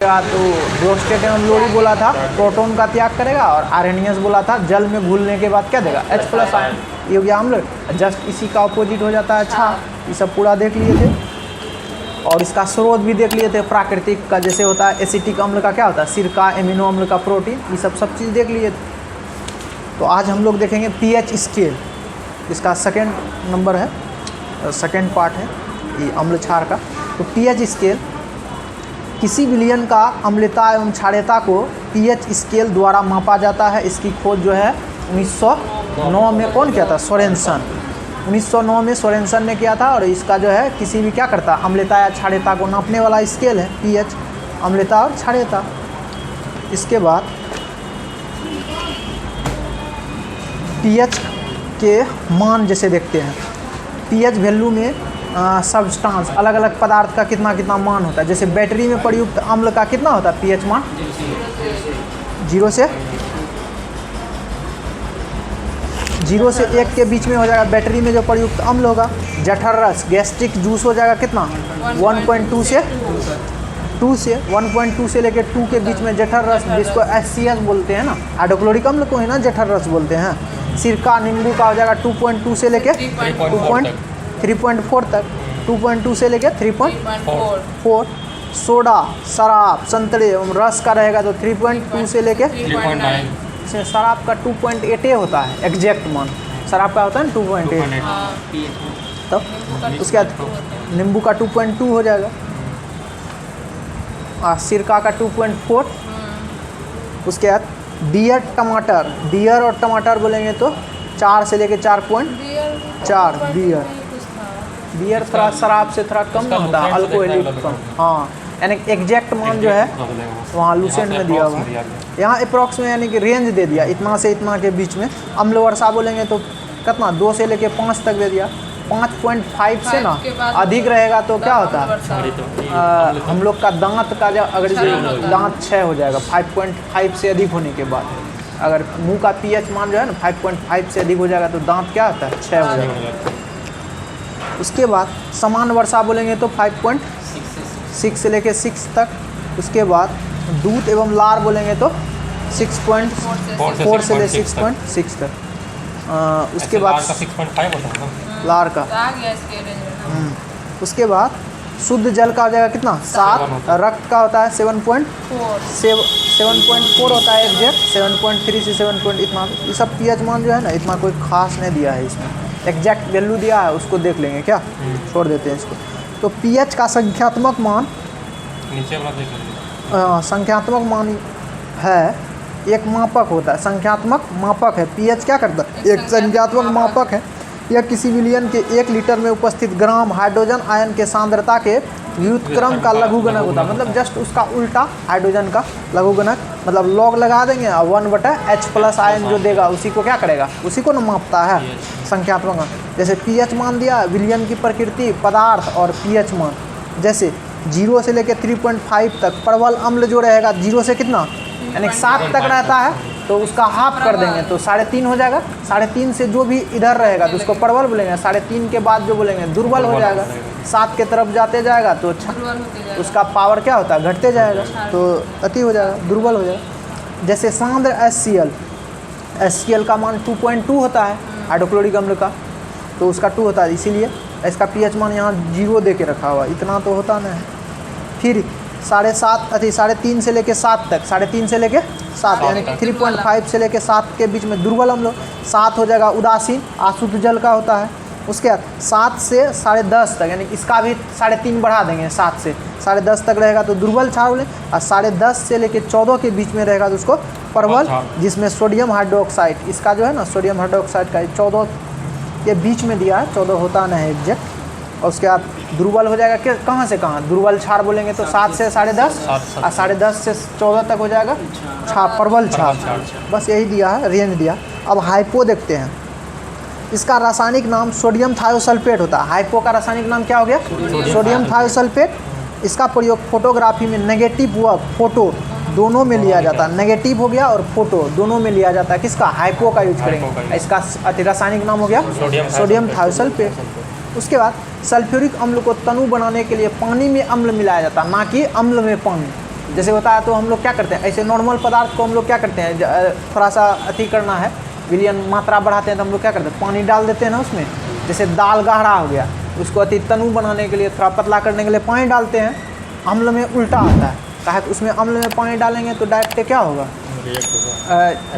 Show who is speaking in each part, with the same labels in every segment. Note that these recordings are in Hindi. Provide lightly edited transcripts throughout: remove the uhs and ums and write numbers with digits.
Speaker 1: तो ब्रोस्टेट एम्लोरी बोला था प्रोटॉन का त्याग करेगा, और आर्हेनियस बोला था जल में घुलने के बाद क्या देगा, H+ आयन। ये हो गया अम्ल। जस्ट इसी का अपोजिट हो जाता है क्षार। ये सब पूरा देख लिए थे, और इसका स्रोत भी देख लिए थे प्राकृतिक का, जैसे होता है एसिटिक अम्ल का क्या होता है, सिरका, एमिनो अम्ल का प्रोटीन, ये सब चीज़ देख लिए थे। तो आज हम लोग देखेंगे पीएच स्केल। इसका सेकेंड नंबर है, सेकेंड पार्ट है ये अम्ल क्षार का। तो पीएच स्केल किसी विलयन का अम्लता एवं क्षारीयता को पीएच स्केल द्वारा मापा जाता है। इसकी खोज जो है 1909 में कौन किया था, सोरेनसन। 1909 में सोरेनसन ने किया था, और इसका जो है किसी भी क्या करता, अम्लता या क्षारीयता को नापने वाला स्केल है पीएच, अम्लता और क्षारीयता। इसके बाद पीएच के मान जैसे देखते हैं, पीएच वैल्यू में सब्सटेंस अलग अलग पदार्थ का कितना कितना मान होता है। जैसे बैटरी में प्रयुक्त अम्ल का कितना होता है पीएच मान, 0 से 1 के बीच में हो जाएगा बैटरी में जो प्रयुक्त अम्ल होगा। जठर रस गैस्ट्रिक जूस हो जाएगा कितना, 1.2 से 1.2 से लेकर 2 के बीच में जठर रस, जिसको HCl बोलते हैं ना, हाइड्रोक्लोरिक अम्ल को है ना जठर रस बोलते हैं। सिरका नींबू का हो जाएगा 2.2 से लेकर 3.4 तक, 2.2 से लेकर 3.4। सोडा, शराब, संतरे एवं रस का रहेगा तो 3.2 से लेकर 3.9। शराब का 2.8 होता है एग्जैक्ट मान, शराब का होता है ना 2.8। तब उसके बाद नींबू का 2.2 हो जाएगा, सिरका का 2.4। उसके बाद बियर टमाटर, बियर और टमाटर बोलेंगे तो 4 से लेकर 4.4। बियर थोड़ा शराब से थोड़ा कम होता है, अल्कोहलिक कम। हाँ, यानी एग्जैक्ट मान जो है वहाँ लूसेंट में दिया हुआ, यहाँ अप्रॉक्स में यानी कि रेंज दे दिया, इतना से इतना के बीच में। अम्ल वर्षा बोलेंगे तो कितना, 2 से लेके 5 तक दे दिया। 5.5 से ना अधिक रहेगा तो क्या होता है, हम लोग का दांत का जो अगर दांत क्षय हो जाएगा 5.5 से अधिक होने के बाद। अगर मुंह का पीएच मान जो है ना 5.5 से अधिक हो जाएगा तो दांत क्या होता है, क्षय हो जाएगा। उसके बाद समान वर्षा बोलेंगे तो 5.6 से लेके 6 तक। उसके बाद दूध एवं लार बोलेंगे तो 6.4 से ले 6.6 तक। उसके बाद
Speaker 2: 6.5 होता है
Speaker 1: लार का। उसके बाद शुद्ध जल का हो जाएगा कितना, 7। रक्त का होता है 7.4 होता है एग्जैक्ट, 7.3 से 7. इतना। ये सब पीएच मान जो है ना इतना कोई खास नहीं दिया है इसमें, एग्जैक्ट वैल्यू दिया है उसको देख लेंगे क्या, छोड़ देते हैं इसको। तो पीएच का संख्यात्मक मान,
Speaker 2: नीचे वाला देख लीजिए।
Speaker 1: संख्यात्मक मान है, एक मापक होता है, संख्यात्मक मापक है। पीएच क्या करता है, एक संख्यात्मक मापक है। यह किसी विलयन के 1 लीटर में उपस्थित ग्राम हाइड्रोजन आयन के सांद्रता के व्युत्क्रम का लघुगणक होता है। मतलब जस्ट उसका उल्टा हाइड्रोजन का लघुगणक, मतलब लॉग लगा देंगे और 1/H+ आयन जो देगा उसी को क्या करेगा, उसी को न मापता है संख्यात्मक। जैसे पीएच मान दिया, विलयन की प्रकृति, पदार्थ और पीएच मान। जैसे 0 से लेकर 3.5 तक प्रबल अम्ल जो रहेगा 0 से कितना यानी 7 तक रहता है तो उसका हाफ कर देंगे तो 3.5 हो जाएगा। 3.5 से जो भी इधर रहेगा तो उसको प्रबल बोलेंगे, 3.5 के बाद जो बोलेंगे दुर्बल हो जाएगा। 7 के तरफ जाते जाएगा तो उसका पावर क्या होता है, घटते जाएगा तो अति हो जाएगा, दुर्बल हो जाएगा। जैसे सांद्र HCl का मान 2.2 होता है हाइड्रोक्लोरिक अम्ल का, तो उसका 2 होता है, इसीलिए इसका पीएच मान यहाँ 0 दे के रखा हुआ, इतना तो होता नहीं है। फिर 3.5 से लेके 7 तक, 3.5 से लेके 7 यानी 3.5 से लेके 7 के बीच में दुर्बल अम्ल। 7 हो जाएगा उदासीन, अशुद्ध जल का होता है। उसके बाद 7 से 10.5 तक यानी इसका भी 3.5 बढ़ा देंगे, 7 से 10.5 तक रहेगा तो दुर्बल क्षार बोले, और 10.5 से लेके 14 के बीच में रहेगा तो उसको प्रबल, जिसमें सोडियम हाइड्रोक्साइड, इसका जो है ना सोडियम हाइड्रोक्साइड का 14 के बीच में दिया है, 14 होता नहीं है एग्जैक्ट। और उसके बाद दुर्बल हो जाएगा कि कहाँ से कहाँ, दुर्बल क्षार बोलेंगे तो 7 से 10.5 और 10.5 से 14 तक हो जाएगा प्रबल क्षार। बस यही दिया है, रेंज दिया। अब हाइपो देखते हैं, इसका रासायनिक नाम सोडियम थायोसल्फेट होता है। हाइपो का रासायनिक नाम क्या हो गया, सोडियम थायोसल्फेट। इसका प्रयोग फोटोग्राफी में नेगेटिव व फोटो दोनों में लिया जाता है, नेगेटिव हो गया और फोटो दोनों में लिया जाता है। किसका, हाइपो का यूज करेंगे। इसका रासायनिक नाम हो गया सोडियम थायोसल्फेट। उसके बाद सल्फ्यूरिक अम्ल को तनु बनाने के लिए पानी में अम्ल मिलाया जाता है, ना कि अम्ल में पानी। जैसे होता है तो हम लोग क्या करते हैं, ऐसे नॉर्मल पदार्थ को हम लोग क्या करते हैं, थोड़ा सा अति करना है, विलयन मात्रा बढ़ाते हैं तो हम लोग क्या करते हैं, पानी डाल देते हैं ना उसमें। जैसे दाल गाढ़ा हो गया, उसको अति तनु बनाने के लिए, थोड़ा पतला करने के लिए पानी डालते हैं। अम्ल में उल्टा आता है, कहा कि उसमें अम्ल में पानी डालेंगे तो डायरेक्ट क्या होगा,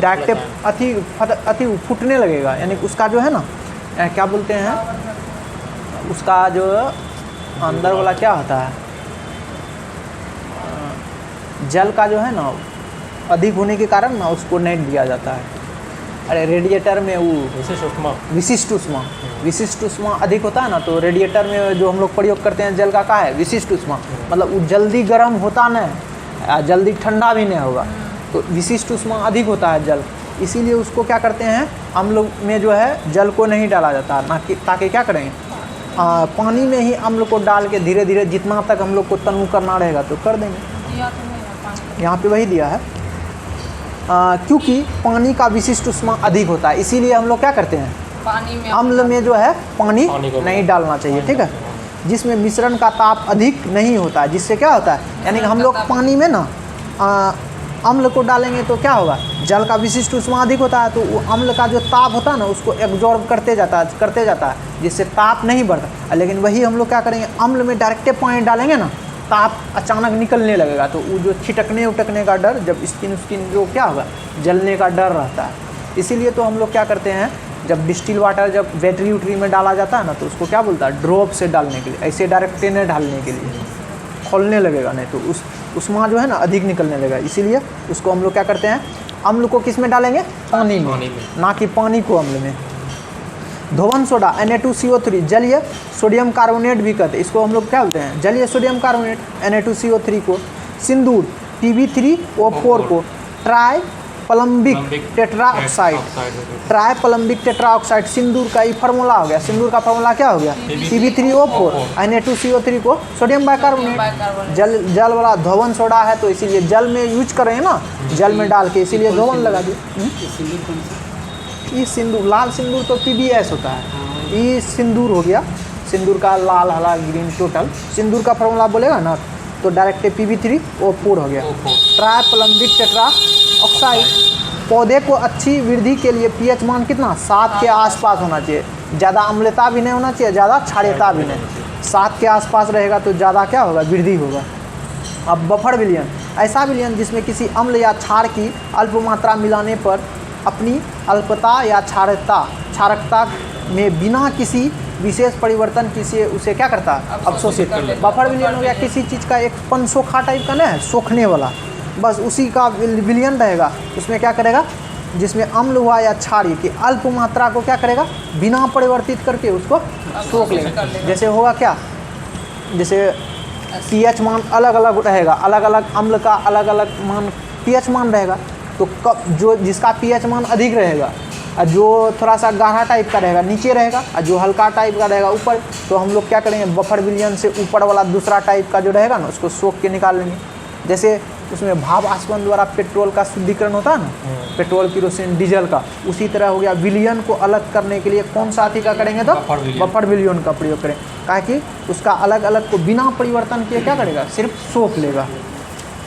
Speaker 1: डायरेक्ट अति फूटने लगेगा, यानी उसका जो है ना क्या बोलते हैं, उसका जो अंदर वाला क्या होता है, जल का जो है ना अधिक होने के कारण ना उसको नहीं दिया जाता है। अरे रेडिएटर में वो विशिष्ट उष्मा अधिक होता है ना, तो रेडिएटर में जो हम लोग प्रयोग करते हैं जल का क्या है, विशिष्ट उष्मा, मतलब वो जल्दी गर्म होता नहीं, जल्दी ठंडा भी नहीं होगा, तो विशिष्ट उष्मा अधिक होता है जल, इसीलिए उसको क्या करते हैं, हम लोग में जो है जल को नहीं डाला जाता ना, कि ताकि क्या करेंगे, पानी में ही अम्ल को डाल के धीरे धीरे जितना तक हम लोग को तनु करना रहेगा तो कर देंगे। यहाँ पे वही दिया है, क्योंकि पानी का विशिष्ट उष्मा अधिक होता है, इसीलिए हम लोग क्या करते हैं,
Speaker 3: पानी में
Speaker 1: अम्ल में जो है पानी नहीं डालना चाहिए, ठीक है, जिसमें मिश्रण का ताप अधिक नहीं होता है, जिससे क्या होता है, यानी कि हम लोग पानी में ना अम्ल को डालेंगे तो क्या होगा, जल का विशिष्ट उष्मा अधिक होता है, तो वो अम्ल का जो ताप होता है ना उसको एब्जॉर्ब करते जाता है, जिससे ताप नहीं बढ़ता। लेकिन वही हम लोग क्या करेंगे, अम्ल में डायरेक्ट पानी डालेंगे ना, ताप अचानक निकलने लगेगा, तो वो जो छिटकने उटकने का डर, जब स्किन जो क्या होगा, जलने का डर रहता है। इसीलिए तो हम लोग क्या करते हैं, जब डिस्टिल वाटर जब बैटरी उटरी में डाला जाता है ना, तो उसको क्या बोलता है, ड्रॉप से डालने के लिए, ऐसे डायरेक्ट नहीं डालने के लिए, खोलने लगेगा नहीं तो उष्मा जो है ना अधिक निकलने लगेगा। इसीलिए उसको हम लोग क्या करते हैं, अम्ल को किस में डालेंगे, पानी में, ना कि पानी को अम्ल में। धोवन सोडा Na2CO3 जलीय सोडियम कार्बोनेट भी कहते हैं, इसको हम लोग क्या बोलते हैं, जलीय सोडियम कार्बोनेट, Na2CO3 को। सिंदूर Pb3O4 को ट्राई पलम्बिक टेट्राऑक्साइड, सिंदूर का ये फार्मूला हो गया, सिंदूर का फार्मूला क्या हो गया, Pb3O4, Na2CO3 को सोडियम बाइकार्बोनेट, जल वाला धोवन सोडा है तो इसीलिए जल में यूज करें ना, जल में डाल के, इसीलिए धोवन लगा दिए। ये सिंदूर, लाल सिंदूर तो PBS होता है, ये सिंदूर हो गया, सिंदूर का लाल हरा ग्रीन टोटल, सिंदूर का फार्मूला बोलेगा ना तो डायरेक्ट Pb3O4 हो गया। ट्राई पलम्बिक टेट्राऑक्साइड, पौधे को अच्छी वृद्धि के लिए pH मान कितना, 7 के आसपास होना चाहिए, ज़्यादा अम्लता भी नहीं होना चाहिए, ज़्यादा क्षारीयता भी नहीं, 7 के आसपास रहेगा तो ज़्यादा क्या होगा, वृद्धि होगा। अब बफर विलयन, ऐसा विलयन जिसमें किसी अम्ल या क्षार की अल्प मात्रा मिलाने पर अपनी अल्पता या क्षारकता में बिना किसी विशेष परिवर्तन किसी उसे क्या करता है, अवशोषित कर ले। बफर विलयन हो गया किसी चीज़ का एक पनसोखा टाइप का ना है, सोखने वाला, बस उसी का विलयन रहेगा, उसमें क्या करेगा, जिसमें अम्ल हुआ या क्षार की अल्प मात्रा को क्या करेगा, बिना परिवर्तित करके उसको सोख लेगा। जैसे होगा क्या, जैसे pH मान अलग अलग रहेगा, अलग अलग अम्ल का अलग अलग मान pH मान रहेगा, तो कब जो जिसका pH मान अधिक रहेगा, जो थोड़ा सा गाढ़ा टाइप का रहेगा नीचे रहेगा, और जो हल्का टाइप का रहेगा ऊपर, तो हम लोग क्या करेंगे, बफर विलयन से ऊपर वाला दूसरा टाइप का जो रहेगा ना उसको सोख के निकाल लेंगे। जैसे उसमें भाप आसवन द्वारा पेट्रोल का शुद्धिकरण होता है ना, पेट्रोल किरोसिन डीजल का, उसी तरह हो गया। विलयन को अलग करने के लिए कौन सा का करेंगे, तो बफर विलयन का प्रयोग करें, ताकि उसका अलग अलग को बिना परिवर्तन किए क्या करेगा, सिर्फ सोख लेगा।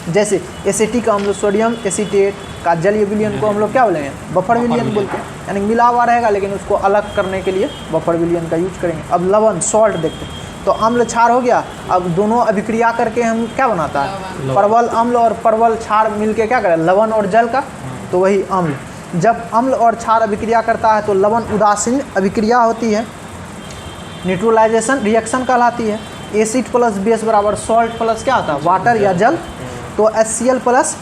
Speaker 1: जैसे एसिटिक अम्ल सोडियम एसीटेट का जलीय विलयन को हम लोग क्या बोलेंगे, बफर विलयन बोलते हैं, यानी मिला हुआ रहेगा लेकिन उसको अलग करने के लिए बफर विलयन का यूज करेंगे। अब लवण सॉल्ट देखते हैं, तो अम्ल क्षार हो गया, अब दोनों अभिक्रिया करके हम क्या बनाता है, परवल अम्ल और परवल क्षार मिलके क्या करें, लवण और जल का, तो वही अम्ल। जब अम्ल और क्षार अभिक्रिया करता है तो लवण उदासीन अभिक्रिया होती है, न्यूट्रलाइजेशन रिएक्शन कहलाती है। एसिड प्लस बेस बराबर सॉल्ट प्लस क्या होता है, वाटर या जल, तो HCl प्लस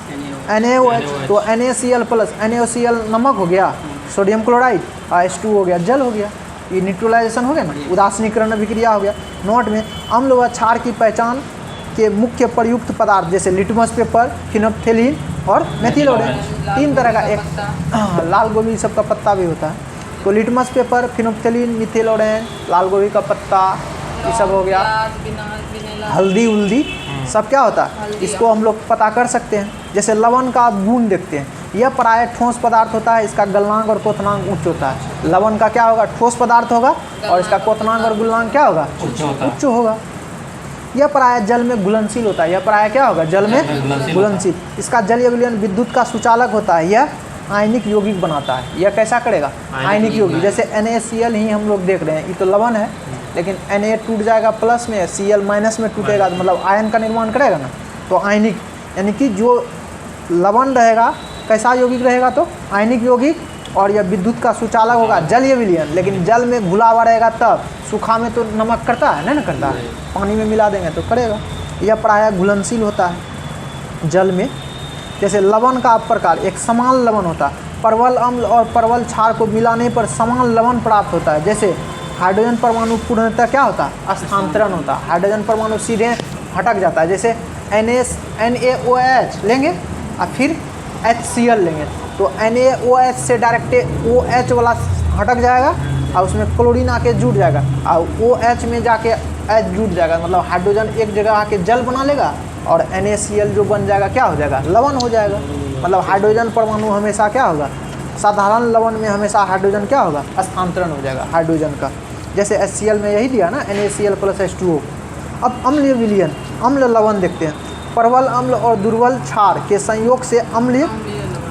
Speaker 1: NaOH, तो NaCl प्लस NaOCl नमक हो गया, सोडियम क्लोराइड, H2 हो गया, जल हो गया, ये न्यूट्रलाइजेशन हो गया ना, उदासीनीकरण अभिक्रिया हो गया। नोट में अम्ल व क्षार की पहचान के मुख्य प्रयुक्त पदार्थ जैसे लिटमस पेपर, फिनोप्थेलिन और मेथिलोडेन, 3 तरह का, एक लाल गोभी सबका पत्ता भी होता है, तो लिटमस पेपर, फिनोप्थेलिन, मिथिलोडेन, लाल गोभी का पत्ता, ये सब हो गया, हल्दी उल्दी सब क्या होता है, इसको हम लोग पता कर सकते हैं। जैसे लवण का गुण देखते हैं, यह प्रायः ठोस पदार्थ होता है, इसका गलनांक और क्वथनांक उच्च होता है। लवण का क्या होगा, ठोस पदार्थ होगा, और इसका क्वथनांक और गुलनांक क्या होगा, उच्च होगा। यह प्राय जल में घुलनशील होता है। यह प्राय क्या होगा? जल में घुलनशील। इसका जलीय विलयन विद्युत का सुचालक होता है। यह आयनिक यौगिक बनाता है। यह कैसा करेगा? आयनिक यौगिक। जैसे NaCl ही हम लोग देख रहे हैं, ये तो लवण है, लेकिन Na टूट जाएगा प्लस में, Cl माइनस में टूटेगा, तो मतलब आयन का निर्माण करेगा ना। तो आयनिक यानी कि जो लवण रहेगा कैसा यौगिक रहेगा? तो आयनिक यौगिक। और यह विद्युत का सुचालक होगा, जलीय विलयन। लेकिन जल में घुला हुआ रहेगा तब, सूखा में तो नमक करता है नहीं ना करता है, पानी में मिला देंगे तो करेगा। यह प्रायः घुलनशील होता है जल में। जैसे लवण का प्रकार, एक समान लवण होता है। परवल अम्ल और परवल क्षार को मिलाने पर समान लवण प्राप्त होता है। जैसे हाइड्रोजन परमाणु पूर्णतः क्या होता है? स्थानांतरण होता है। हाइड्रोजन परमाणु सीधे हटक जाता है। जैसे NaOH लेंगे और फिर HCl लेंगे, तो NaOH से डायरेक्ट OH वाला हटक जाएगा और उसमें क्लोरीन आके जुड़ जाएगा, और OH में जाके H जुड़ जाएगा। मतलब हाइड्रोजन एक जगह आके जल बना लेगा और NaCl जो बन जाएगा क्या हो जाएगा? लवण हो जाएगा। मतलब हाइड्रोजन परमाणु हमेशा क्या होगा? साधारण लवण में हमेशा हाइड्रोजन क्या होगा? स्थानांतरण हो जाएगा हाइड्रोजन का। जैसे HCl में यही दिया ना, NaCl + H2O। अब अम्लीय विलयन, अम्ल लवण देखते हैं। परवल अम्ल और दुर्बल क्षार के संयोग से अम्लीय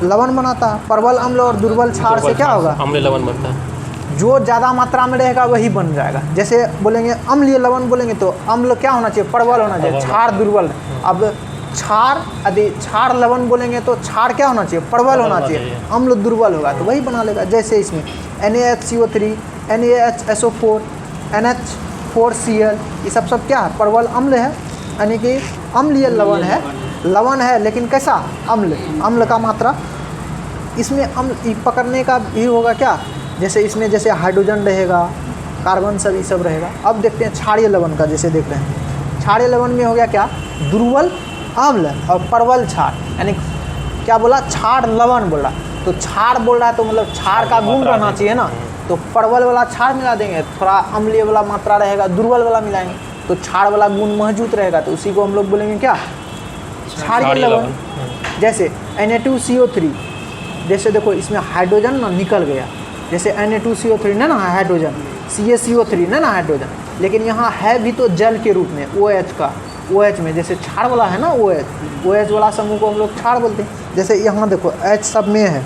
Speaker 1: लवण बनाता है। परवल अम्ल और दुर्बल क्षार से क्या होगा?
Speaker 2: अम्लीय लवण बनता है।
Speaker 1: जो ज़्यादा मात्रा में रहेगा वही बन जाएगा। जैसे बोलेंगे अम्लीय लवण बोलेंगे तो अम्ल क्या होना चाहिए? परवल होना चाहिए, क्षार दुर्बल। अब क्षार यदि क्षार लवण बोलेंगे तो क्षार क्या होना चाहिए? परवल होना चाहिए। अम्ल दुर्बल होगा तो वही बना लेगा। जैसे इसमें NaHCO3, NaHSO4, NH4Cl, ये सब क्या है? परवल अम्ल है, यानी कि अम्लीय लवण है। लवण है लेकिन कैसा? अम्ल। अम्ल का मात्रा इसमें अम्ल पकड़ने का भी होगा क्या? जैसे इसमें जैसे हाइड्रोजन रहेगा, कार्बन सब ये सब रहेगा। अब देखते हैं क्षारीय लवण का। जैसे देख रहे हैं क्षारीय लवण में हो गया क्या? दुर्बल अम्ल और परवल क्षार, यानी क्या बोला? क्षार लवण बोला, तो क्षार बोल रहा है तो मतलब क्षार का गुण रहना चाहिए ना। तो परवल वाला क्षार मिला देंगे, थोड़ा अम्लीय वाला मात्रा रहेगा, दुर्बल वाला मिलाएंगे तो क्षार वाला गुण मौजूद रहेगा, तो उसी को हम लोग बोलेंगे क्या? क्षारीय लवण। जैसे Na2CO3, जैसे देखो इसमें हाइड्रोजन ना निकल गया, जैसे Na2CO3 ना हाइड्रोजन, CaCO3 ना हाइड्रोजन, लेकिन यहाँ है भी तो जल के रूप में OH का। OH में जैसे क्षार वाला है ना, OH वाला समूह को हम लोग क्षार बोलते हैं। जैसे यहाँ देखो H सब में है,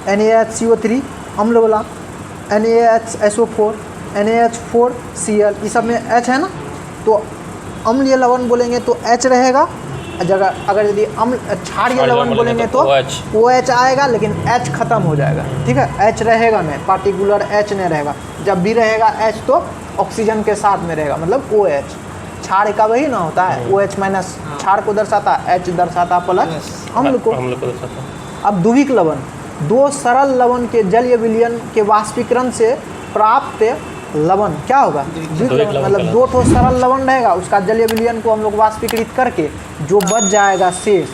Speaker 1: NaHCO3 अम्ल वाला, NaHSO4, NaH4Cl, ये सब में H है ना, तो अम्लीय लवण बोलेंगे तो H रहेगा। अगर यदि अम्ल क्षारीय लवण बोलेंगे तो OH आएगा, लेकिन H खत्म हो जाएगा। ठीक है, H रहेगा नहीं, पार्टिकुलर H नहीं रहेगा। जब भी रहेगा H तो ऑक्सीजन के साथ में रहेगा, मतलब OH। क्षार का वही ना होता है, OH माइनस क्षार को दर्शाता है, H दर्शाता प्लस अम्ल को। अब द्विक लवण, दो सरल लवण के जलीय विलयन के वाष्पीकरण से प्राप्त लवण क्या होगा? द्विक लवण। मतलब दो ठो सरल लवण रहेगा, उसका जलीय विलयन को हम लोग वाष्पीकृत करके जो बच जाएगा शेष,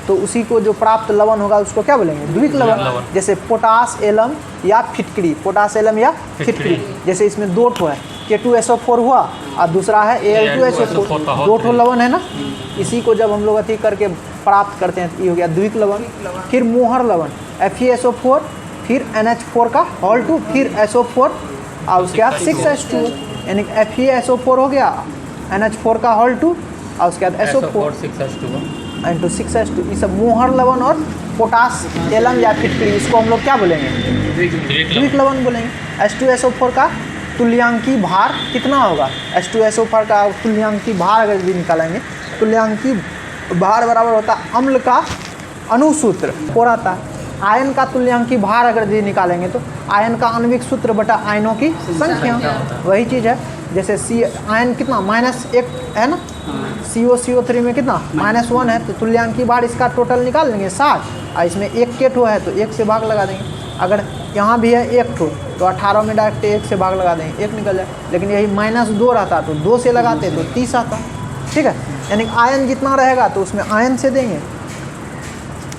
Speaker 1: तो उसी को जो प्राप्त लवण होगा उसको क्या बोलेंगे? द्विक लवण। जैसे पोटास एलम या फिटकरी, पोटास एलम या फिटकरी। जैसे इसमें दो ठो है, K2SO4 हुआ और दूसरा है Al2SO4, दो ठो लवण है ना। इसी को जब हम लोग अति करके प्राप्त करते हैं, ये हो गया द्विक लवण। फिर मोहर लवण, FeSO4, फिर NH4 का होल 2, फिर SO4 और उसके बाद 6H2, यानी FeSO4 हो गया, NH4 का होल 2 और उसके बाद SO4 इंटू 6H2। ये सब मोहर लवण और पोटास एलम या फिटकरी, इसको हम लोग क्या बोलेंगे? द्विक लवण बोलेंगे। H2SO4 का तुल्यांकी भार कितना होगा? H2SO4 का तुल्यांकी भार अगर भी निकालेंगे, तुल्यांकी भार बराबर होता है अम्ल का अणुसूत्र हो रहता है। आयन का तुल्यांकी भार अगर भी निकालेंगे तो आयन का आणविक सूत्र बटा आयनों की संख्या, वही चीज़ है। जैसे आयन कितना? -1 है ना, CO3 में कितना? -1 है, तो तुल्यांकी भार इसका टोटल निकाल लेंगे 60, और इसमें 1 के ठो है तो 1 से भाग लगा देंगे। अगर यहाँ भी है 1 ठो तो 18 में डायरेक्ट 1 से भाग लगा देंगे, 1 निकल जाए। लेकिन यही -2 रहता तो 2 से लगाते तो 30 आता। ठीक है, यानी आयन जितना रहेगा तो उसमें आयन से देंगे,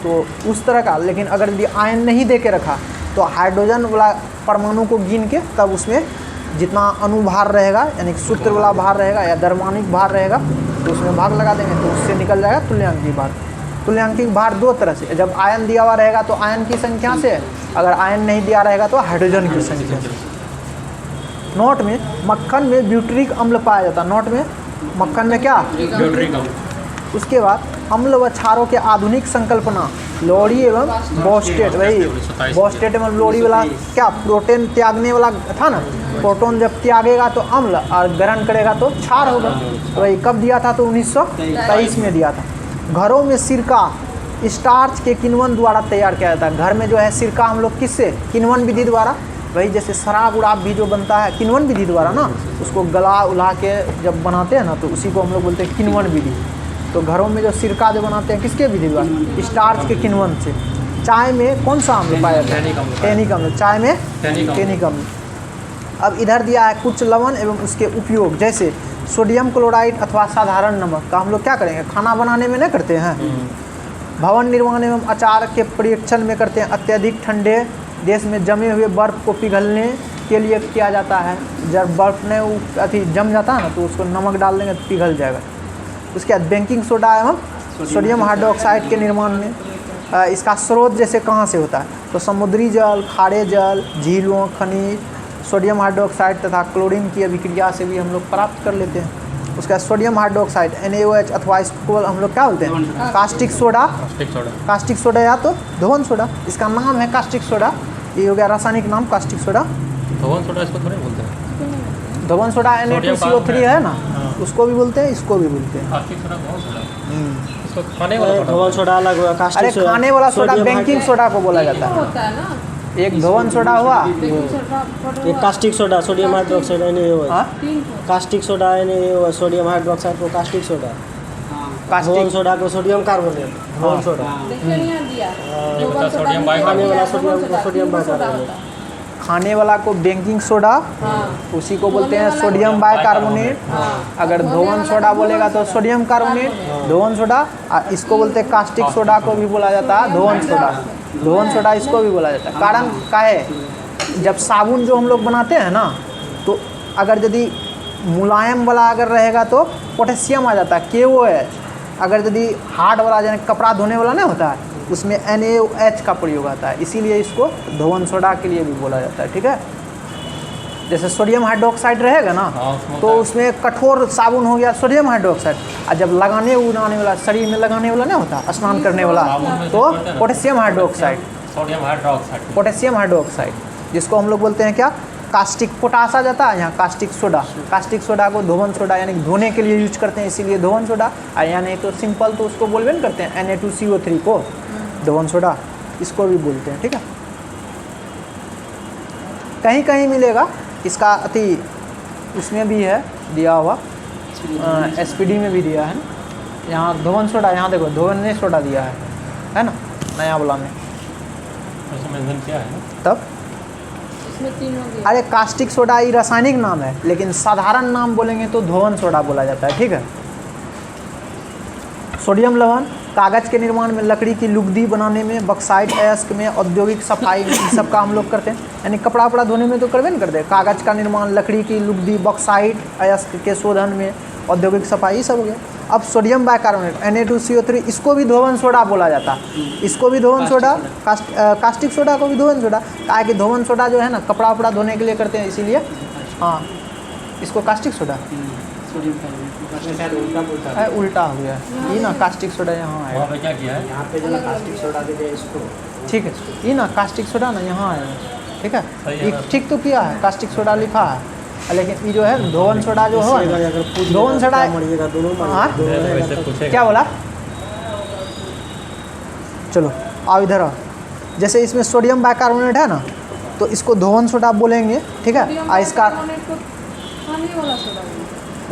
Speaker 1: तो उस तरह का। लेकिन अगर यदि आयन नहीं दे के रखा तो हाइड्रोजन वाला परमाणु को गिन के तब उसमें जितना अणुभार रहेगा, यानी सूत्र वाला भार रहेगा या द्रव्यमानिक भार रहेगा, तो उसमें भाग लगा देंगे तो उससे निकल जाएगा तुल्यांकी भार। तुल्यांकी भार दो तरह से, जब आयन दिया हुआ रहेगा तो आयन की संख्या से, अगर आयन नहीं दिया रहेगा तो हाइड्रोजन की संख्या से। नोट में मक्खन में ब्यूटरिक अम्ल पाया जाता है। नोट में मक्खन में क्या?
Speaker 2: ब्यूटरिक अम्ल।
Speaker 1: उसके बाद अम्ल व क्षारों के आधुनिक संकल्पना लोरी एवं बॉस्टेट, वही बॉस्टेट एवं लोरी वाला क्या प्रोटीन त्यागने वाला था ना, प्रोटॉन जब त्यागेगा तो अम्ल और ग्रहण करेगा तो क्षार होगा। तो वही कब दिया था? तो 1923 में दिया था। घरों में सिरका स्टार्च के किण्वन द्वारा तैयार किया जाता है। घर में जो है सिरका हम लोग किससे? किण्वन विधि द्वारा। वही जैसे शराब उराब भी जो बनता है किण्वन विधि द्वारा ना, उसको गला उला के जब बनाते हैं ना तो उसी को हम लोग बोलते हैं किण्वन विधि। तो घरों में जो सिरका जो बनाते हैं किसके विधि द्वारा? स्टार्च के किण्वन से। चाय में कौन सा अम्ल पाया जाता है? टैनिक अम्ल। चाय में टैनिक अम्ल। अब इधर दिया है कुछ लवण एवं उसके उपयोग, जैसे सोडियम क्लोराइड अथवा साधारण नमक का हम लोग क्या करेंगे? खाना बनाने में नहीं करते हैं, भवन निर्माण एवं अचार के परीक्षण में करते हैं। अत्यधिक ठंडे देश में जमे हुए बर्फ़ को पिघलने के लिए किया जाता है। जब बर्फ़ ने अति जम जाता है ना तो उसको नमक डाल देंगे तो पिघल जाएगा। उसके बाद बेकिंग सोडा एवं सोडियम हाइड्रोक्साइड के निर्माण में इसका स्रोत जैसे कहाँ से होता है? तो समुद्री जल, खारे जल, झीलों, खनिज, सोडियम हाइड्रोक्साइड तथा क्लोरीन की अभिक्रिया से भी हम लोग प्राप्त कर लेते हैं। उसका सोडियम हाइड्रोक्साइड NaOH अथवा इसको हम लोग क्या बोलते हैं? Caustic soda. कास्टिक सोडा या तो धोवन सोडा, इसका नाम है कास्टिक सोडा। ये हो गया रासायनिक नाम कास्टिक सोडा।
Speaker 2: धोवन सोडा इसको थोड़ी बोलते हैं।
Speaker 1: धोवन सोडा Na2CO3 है ना, उसको भी बोलते हैं, इसको भी बोलते हैं।
Speaker 2: कास्टिक सोडा धोवन सोडा। इसको खाने वाला सोडा।
Speaker 3: धोवन सोडा अलग हुआ, कास्टिक
Speaker 1: अरे
Speaker 3: सोडा
Speaker 1: खाने वाला सोडा बेकिंग सोडा को बोला जाता है।
Speaker 4: होता है ना,
Speaker 1: एक धोवन सोडा हुआ,
Speaker 3: ये caustic soda sodium hydroxide NaOH।
Speaker 1: हाँ?
Speaker 3: Caustic soda NaOH sodium hydroxide को कास्टिक सोडा, धोवन
Speaker 1: कास्टिक
Speaker 3: सोडा को सोडियम कार्बोनेट, धोवन सोडा।
Speaker 4: देखिए यहाँ दिया
Speaker 2: ये बता सोडियम
Speaker 3: खाने वाला sodium
Speaker 4: soda,
Speaker 3: sodium
Speaker 4: soda
Speaker 3: bicarbonate.
Speaker 4: होता है।
Speaker 1: खाने वाला को बेकिंग सोडा,
Speaker 4: हाँ।
Speaker 1: उसी को बोलते हैं सोडियम बाइकार्बोनेट। अगर धोवन सोडा बोलेगा तो सोडियम कार्बोनेट, धोवन सोडा। इसको बोलते हैं कास्टिक सोडा को भी बोला जाता है धोवन सोडा। धोवन सोडा इसको भी बोला जाता है। कारण क्या है? जब साबुन जो हम लोग बनाते हैं ना, तो अगर यदि मुलायम वाला अगर रहेगा तो पोटेशियम आ जाता है KOH। अगर यदि हार्ड वाला यानी कपड़ा धोने वाला नहीं होता है, उसमें NaOH का प्रयोग आता है, इसीलिए इसको धोवन सोडा के लिए भी बोला जाता है। ठीक है, जैसे सोडियम हाइड्रोक्साइड रहेगा ना, तो उसमें कठोर साबुन हो गया सोडियम हाइड्रोक्साइड। और जब लगाने उड़ाने वाला, शरीर में लगाने वाला नहीं होता, स्नान करने वाला, तो potassium hydroxide.
Speaker 2: Sodium hydroxide.
Speaker 1: Potassium hydroxide जिसको हम लोग बोलते हैं क्या? कास्टिक। पोटास आ जाता है यहाँ, कास्टिक सोडा। कास्टिक सोडा को धोवन सोडा यानी धोने के लिए यूज करते हैं, इसीलिए धोवन सोडा। या नहीं तो सिंपल तो उसको बोलबे नहीं करते हैं Na2CO3 को धोवन सोडा, इसको भी बोलते हैं। ठीक है, कहीं कहीं मिलेगा इसका अति, उसमें भी है दिया हुआ, SPD में भी दिया है ना। यहाँ धोवन सोडा, यहाँ देखो धोवन ने सोडा दिया है ना, नया वाला में।
Speaker 2: उसमें मेंशन किया है ना।
Speaker 1: तब
Speaker 4: इसमें तीनों दिया।
Speaker 1: अरे कास्टिक सोडा ये रासायनिक नाम है, लेकिन साधारण नाम बोलेंगे तो धोवन सोडा बोला जाता है। ठीक है, सोडियम लवण कागज़ के निर्माण में, लकड़ी की लुगदी बनाने में, बक्साइट अयस्क में, औद्योगिक सफाई में, इन सब का हम लोग करते हैं। यानी कपड़ा वपड़ा धोने में तो करवे नहीं करते, कागज़ का निर्माण, लकड़ी की लुगदी, बक्साइट अयस्क के शोधन में, औद्योगिक सफाई, ये सब हो गया। अब सोडियम बाइकार्बोनेट Na2CO3, इसको भी धोवन सोडा बोला जाता है। इसको भी धोवन सोडा, कास्टिक सोडा को भी धोवन सोडा। कहा कि धोवन सोडा जो है ना कपड़ा वपड़ा धोने के लिए करते हैं, इसीलिए हाँ इसको कास्टिक सोडा। उल्टा हो गया ये ना, कास्टिक सोडा यहाँ
Speaker 2: वहाँ
Speaker 1: आएगा।
Speaker 2: पे क्या किया है?
Speaker 3: यहाँ पे जो कास्टिक सोडा दे दिया इसको।
Speaker 1: ठीक है, ये ना कास्टिक सोडा ना यहाँ आएगा। ठीक है,
Speaker 2: सही है
Speaker 1: ये
Speaker 2: ना?
Speaker 1: ठीक तो किया है, कास्टिक सोडा लिखा है, लेकिन ये जो है धोवन सोडा जो हो
Speaker 3: इससे अगर पूछ
Speaker 1: धोवन
Speaker 3: लेगा
Speaker 1: सोडा।
Speaker 3: क्या मरिएगा, दोनों
Speaker 1: हाँ?
Speaker 3: मरिएगा, दोनों
Speaker 2: वैसे
Speaker 3: रहेगा तो-
Speaker 2: पूछेगा।
Speaker 1: क्या बोला? चलो आओ इधर आओ। जैसे इसमें सोडियम बाइकार्बोनेट है ना, तो इसको धोवन सोडा बोलेंगे। ठीक है,
Speaker 4: सोडियम
Speaker 1: और इसका
Speaker 4: बाइकार्बोनेट को खाने वाला सोडा बोलते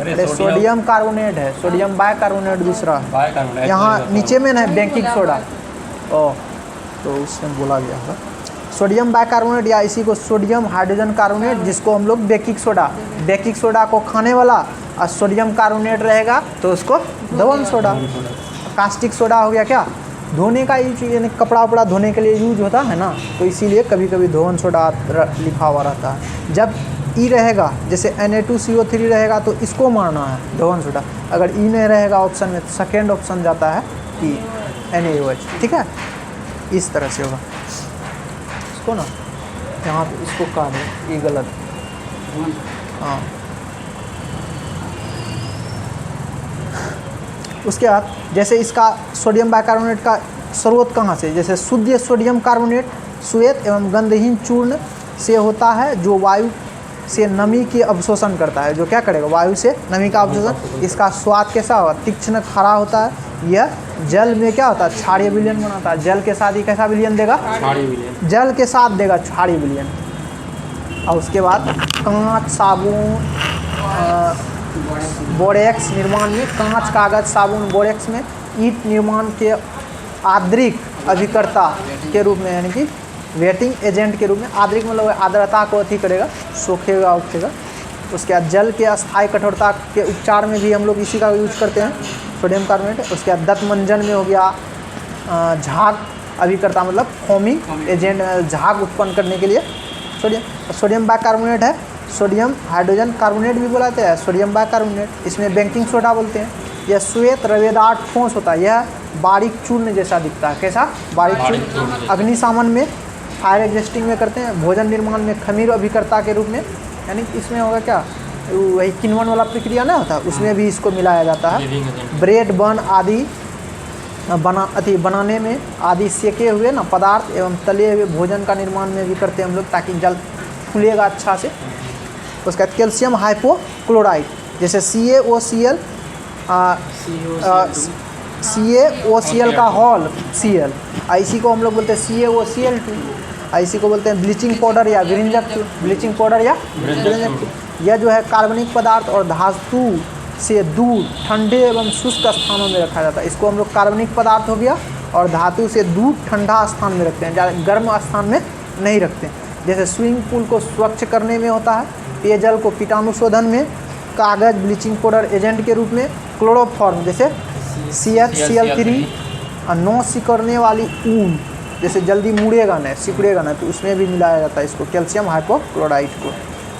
Speaker 1: अरे सोडियम कार्बोनेट है, सोडियम बाइकार्बोनेट दूसरा है।
Speaker 2: बाइकार्बोनेट
Speaker 1: यहाँ नीचे में ना बेकिंग सोडा, ओ तो उसमें बोला गया है सोडियम बाइकार्बोनेट, या इसी को सोडियम हाइड्रोजन कार्बोनेट, जिसको हम लोग बेकिंग सोडा। बेकिंग सोडा को खाने वाला, और सोडियम कार्बोनेट रहेगा तो उसको धोवन सोडा। कास्टिक सोडा हो गया क्या? धोने का यूज, यानी कपड़ा वपड़ा धोने के लिए यूज होता है ना, तो इसीलिए कभी कभी धोवन सोडा लिखा हुआ रहता है। जब ई रहेगा, जैसे Na2CO3 रहेगा तो इसको मारना है धोवन सोडा। अगर ई नहीं रहेगा ऑप्शन में, तो सेकेंड ऑप्शन जाता है ई NaOH। ठीक है, इस तरह से होगा। इसको ना यहाँ पे इसको काट दो, ये गलत। हाँ उसके बाद जैसे इसका सोडियम बाइकार्बोनेट का स्रोत कहाँ से, जैसे शुद्ध सोडियम कार्बोनेट श्वेत एवं गंधहीन चूर्ण से होता है, जो वायु से नमी के अवशोषण करता है। जो क्या करेगा, वायु से नमी का अवशोषण। इसका स्वाद कैसा होगा, तीक्ष्ण खारा होता है। यह जल में क्या होता है, क्षारीय विलयन बनाता है। जल के साथ ही कैसा विलयन देगा,
Speaker 2: क्षारीय विलयन।
Speaker 1: जल के साथ देगा क्षारीय विलयन। और उसके बाद कांच, साबुन, बोरेक्स निर्माण में, कांच, कागज, साबुन, बोरेक्स में, ईंट निर्माण के आद्रिक अभिकर्ता के रूप में, यानी कि वेटिंग एजेंट के रूप में। आद्रिक मतलब आर्द्रता को अति करेगा, सोखेगा उखेगा। उसके बाद जल के अस्थायी कठोरता के उपचार में भी हम लोग इसी का यूज करते हैं, सोडियम कार्बोनेट। उसके बाद दंत मंजन में हो गया, झाग अभिकर्ता मतलब फोमिंग एजेंट, झाग उत्पन्न करने के लिए सोडियम बाइकार्बोनेट है। सोडियम हाइड्रोजन कार्बोनेट भी बुलाते हैं, सोडियम बाइकार्बोनेट। इसमें बेकिंग सोडा बोलते हैं। यह श्वेत रवेदार ठोस होता है। यह बारीक चूर्ण जैसा दिखता है। कैसा, बारीक चूर्ण। अग्निशामन में, फायर एग्जिस्टिंग में करते हैं। भोजन निर्माण में खमीर अभिकर्ता के रूप में, यानी इसमें होगा क्या, वही किण्वन वाला प्रक्रिया ना होता, उसमें भी इसको मिलाया जाता है। ब्रेड बन आदि बनाने में, आदि सेके हुए ना पदार्थ एवं तले हुए भोजन का निर्माण में भी करते हैं हम लोग, ताकि जल फूलेगा अच्छा से। उसके बाद कैल्शियम हाइपोक्लोराइड, जैसे CaOCl, CaOCl का हॉल Cl, इसी को हम लोग बोलते हैं CaOCl2। इसी को बोलते हैं ब्लीचिंग पाउडर या विरंजक, ब्लीचिंग पाउडर या विरंजक। यह जो है कार्बनिक पदार्थ और धातु से दूर ठंडे एवं शुष्क स्थानों में रखा जाता है। इसको हम लोग कार्बनिक पदार्थ हो गया और धातु से दूर ठंडा स्थान में रखते हैं, ज़्यादा गर्म स्थान में नहीं रखते। जैसे स्विमिंग पूल को स्वच्छ करने में होता है, पेयजल को कीटाणु शोधन में, कागज ब्लीचिंग पाउडर एजेंट के रूप में, क्लोरोफॉर्म जैसे CHCl3, नौ सिकुड़ने वाली ऊन, जैसे जल्दी मुड़ेगा ना, सिकुड़ेगा ना, तो उसमें भी मिलाया जाता है इसको, कैल्शियम हाइपोक्लोराइड को।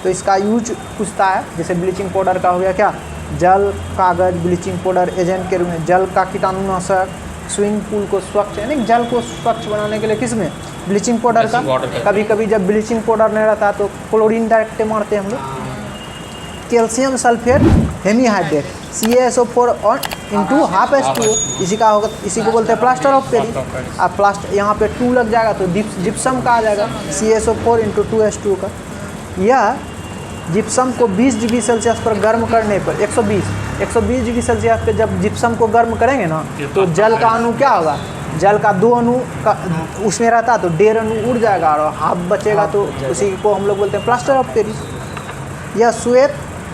Speaker 1: तो इसका यूज पूछता है, जैसे ब्लीचिंग पाउडर का हो गया क्या, जल, कागज ब्लीचिंग पाउडर एजेंट के रूप में, जल का कीटाणुनाशक, स्विमिंग पूल को स्वच्छ, यानी जल को स्वच्छ बनाने के लिए किस में, ब्लीचिंग पाउडर का। कभी कभी जब ब्लीचिंग पाउडर नहीं रहता तो क्लोरीन डायरेक्ट मारते हैं हम लोग। कैल्शियम सल्फेट हेमीहाइड्रेट CaSO4 और इंटू हाफ H2O, इसी का होगा, इसी को बोलते हैं प्लास्टर ऑफ पेरिस। अब प्लास्टर यहाँ पे 2 लग जाएगा तो जिप्सम का आ जाएगा, CaSO4 इंटू 2H2O का। यह जिप्सम को 20 डिग्री सेल्सियस पर गर्म करने पर, 120 डिग्री सेल्सियस पे जब जिप्सम को गर्म करेंगे ना, तो जल का अणु क्या होगा, जल का 2 अणु का उसमें रहता है तो 1.5 अणु उड़ जाएगा और हाफ बचेगा, तो उसी को हम लोग बोलते हैं प्लास्टर ऑफ पेरिस। यह श्वेत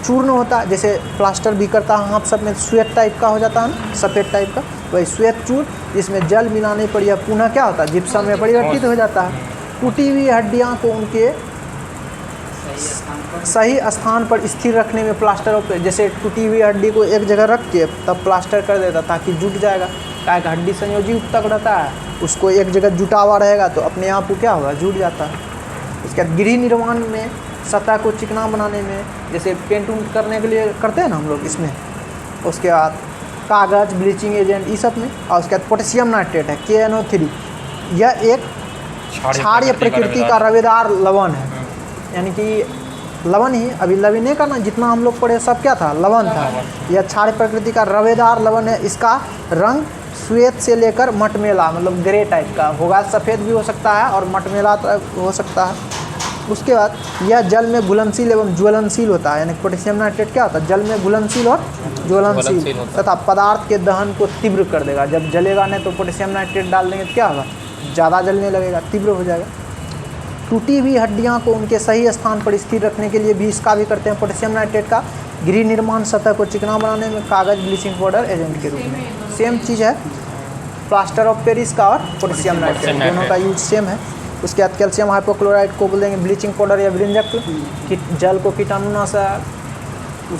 Speaker 1: चूर्ण होता है, जैसे प्लास्टर भी करता है हाथ सब में, श्वेत टाइप का हो जाता है ना, सफ़ेद टाइप का, वही श्वेत चूर्ण, जिसमें जल मिलाने पर यह पुनः क्या होता है, जिप्सम में परिवर्तित हो जाता है। टूटी हुई हड्डियाँ को उनके सही स्थान पर स्थिर रखने में प्लास्टर ऑफ, जैसे टूटी हुई हड्डी को एक जगह रख के तब प्लास्टर कर देता ताकि जुट जाएगा, क्या कि हड्डी संयोजी ऊतक रहता है, उसको एक जगह जुटा हुआ रहेगा तो अपने आप वो क्या होगा, जुट जाता है। उसके बाद गृह निर्माण में, सतह को चिकना बनाने में, जैसे पेंट उंट करने के लिए करते हैं ना हम लोग इसमें। उसके बाद कागज ब्लीचिंग एजेंट ये सब में। और उसके बाद पोटेशियम नाइट्रेट है KNO3, यह एक क्षारीय प्रकृति का रवेदार लवण है, यानी कि लवण ही, अभी लवणे का ना जितना हम लोग पढ़े सब क्या था, लवण था। यह क्षारीय प्रकृति का रवेदार लवण है। इसका रंग श्वेत से लेकर मटमेला मतलब ग्रे टाइप का होगा, सफ़ेद भी हो सकता है और मटमेला हो सकता है। उसके बाद यह जल में घुलनशील एवं ज्वलनशील होता है, यानी पोटेशियम नाइट्रेट क्या होता है, जल में घुलनशील और ज्वलनशील तथा पदार्थ के दहन को तीव्र कर देगा। जब जलेगा नहीं तो पोटेशियम नाइट्रेट डाल देंगे तो क्या होगा, ज़्यादा जलने लगेगा, तीव्र हो जाएगा। टूटी हुई हड्डियाँ को उनके सही स्थान पर स्थिर रखने के लिए भी इसका भी करते हैं पोटेशियम नाइट्रेट का। गृह निर्माण, सतह को चिकना बनाने में कागज ब्लीचिंग पाउडर एजेंट के रूप में। सेम चीज़ है, प्लास्टर ऑफ पेरिस का और पोटेशियम नाइट्रेट दोनों का यूज सेम है। उसके बाद कैल्शियम हाइपोक्लोराइड को बोलेंगे ब्लीचिंग पाउडर या विरंजक। जल को कीटाणुनाशक,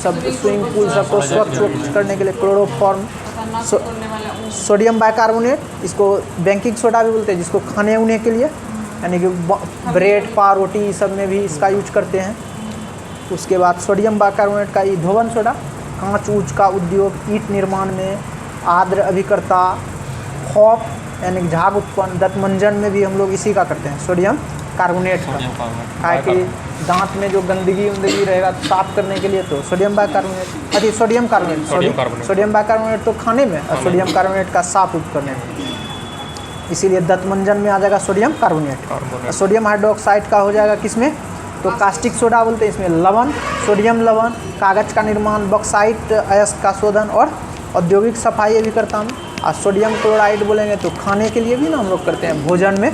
Speaker 1: सब स्विमिंग पूल सबको स्वच्छ करने के लिए क्लोरोफॉर्म। सोडियम बाइकार्बोनेट, इसको बेकिंग सोडा भी बोलते हैं, जिसको खाने उने के लिए, यानी कि ब्रेड पाव रोटी सब में भी इसका यूज करते हैं। उसके बाद सोडियम बाइकार्बोनेट का ये धोवन सोडा, कांच ऊंच का उद्योग, ईंट निर्माण में, आर्द्र अभिकर्ता, खौफ यानी झाग उत्पन्न, दंत मंजन में भी हम लोग इसी का करते हैं, सोडियम कार्बोनेट का।
Speaker 2: सोडियम कार्बोनेट
Speaker 1: काहे कि दांत में जो गंदगी उंदगी रहेगा तो साफ करने के लिए तो सोडियम बाइकार्बोनेट, अरे sodium carbonate,
Speaker 2: sodium carbonate.
Speaker 1: Sodium bicarbonate तो खाने में और सोडियम कार्बोनेट का साफ उप करने में, इसीलिए दंतमंजन में आ जाएगा sodium carbonate.
Speaker 2: Carbonate.
Speaker 1: Sodium hydroxide का हो जाएगा किसमें, तो कास्टिक सोडा बोलते हैं, इसमें लवण, सोडियम लवण, कागज का निर्माण, बॉक्साइट अयस्क का शोधन और औद्योगिक सफाई ये भी करता हूँ। और सोडियम क्लोराइड बोलेंगे तो खाने के लिए भी ना हम लोग करते हैं भोजन में,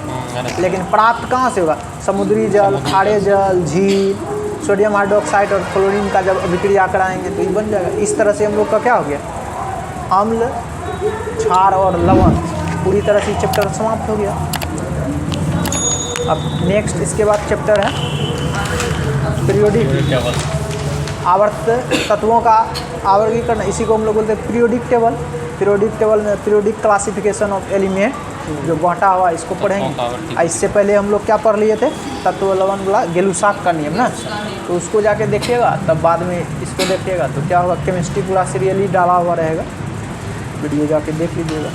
Speaker 1: लेकिन प्राप्त कहाँ से होगा, समुद्री जल, खारे जल, झील, सोडियम हाइड्रोक्साइड और क्लोरीन का जब अभिक्रिया कराएंगे तो ये बन जाएगा। इस तरह से हम लोग का क्या हो गया, अम्ल, क्षार और लवण, पूरी तरह से चैप्टर समाप्त हो गया। अब नेक्स्ट इसके बाद चैप्टर है पीरियोडिक
Speaker 2: टेबल।
Speaker 1: आवर्त तत्वों का आवर्गीकरण, इसी को हम लोग बोलते हैं पीरियोडिक टेबल। पीरियोडिक टेबल में पीरियोडिक क्लासिफिकेशन ऑफ एलिमेंट जो बांटा हुआ इसको पढ़ेंगे। इससे पहले हम लोग क्या पढ़ लिए थे, तत्व लवण वाला गेलुसाक का नियम ना, तो उसको जाके देखिएगा, तब बाद में इसको देखिएगा तो क्या होगा, केमिस्ट्री पूरा सीरियली डाला हुआ रहेगा, वीडियो जाके देख लीजिएगा।